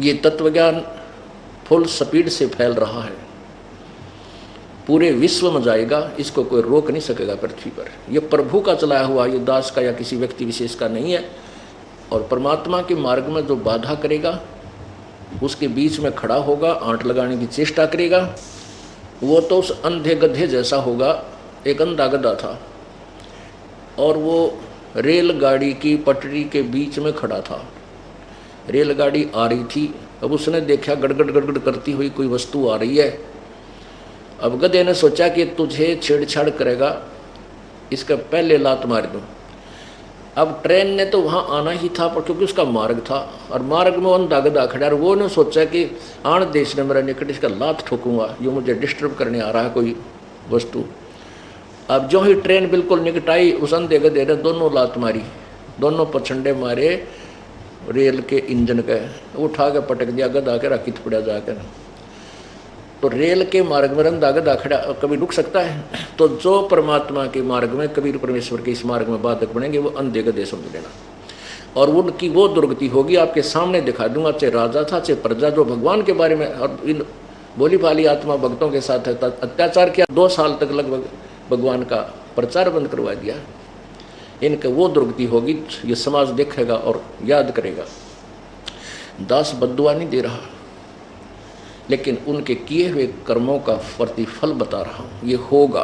ये तत्वज्ञान full speed से फैल रहा है, पूरे विश्व में जाएगा, इसको कोई रोक नहीं सकेगा पृथ्वी पर। यह प्रभु का चलाया हुआ, ये दास का या किसी व्यक्ति विशेष का नहीं है। और परमात्मा के मार्ग में जो बाधा करेगा, उसके बीच में खड़ा होगा, आंट लगाने की चेष्टा करेगा, वो तो उस अंधे गधे जैसा होगा। एक अंधा गधा था और वो रेलगाड़ी की पटरी के बीच में खड़ा था। रेलगाड़ी आ रही थी, अब उसने देखा गड़गड़ गड़गड़ करती हुई कोई वस्तु आ रही है। अब गधे ने सोचा कि तुझे छेड़छाड़ करेगा, इसका पहले लात मार दूं। अब ट्रेन ने तो वहाँ आना ही था, पर क्योंकि उसका मार्ग था और मार्ग में अंधा गधा खड़ा, और वो ने सोचा कि आण देश ने मेरा निकट, इसका लात ठोकूंगा, ये मुझे डिस्टर्ब करने आ रहा है कोई वस्तु। अब जो ही ट्रेन बिल्कुल निकट आई, उस अंधे गधे ने दोनों लात मारी, दोनों पछंडे मारे रेल के इंजन के, उठा के पटक दिया, गधा के रखित पड़ा जाकर। तो रेल के मार्ग में अंधा गधा खड़ा कभी रुक सकता है? तो जो परमात्मा के मार्ग में, कबीर परमेश्वर के इस मार्ग में बाधक बनेंगे, वो अंधे गधे समझ लेना। और उनकी वो दुर्गति होगी, आपके सामने दिखा दूंगा। चाहे राजा था चाहे प्रजा, जो भगवान के बारे में और इन भोली भाली आत्मा भक्तों के साथ अत्याचार किया, 2 साल तक लगभग भगवान का प्रचार बंद करवा दिया, इनके वो दुर्गति होगी। ये समाज देखेगा और याद करेगा। दास बद्दुआ नहीं दे रहा, लेकिन उनके किए हुए कर्मों का प्रतिफल बता रहा हूँ, ये होगा।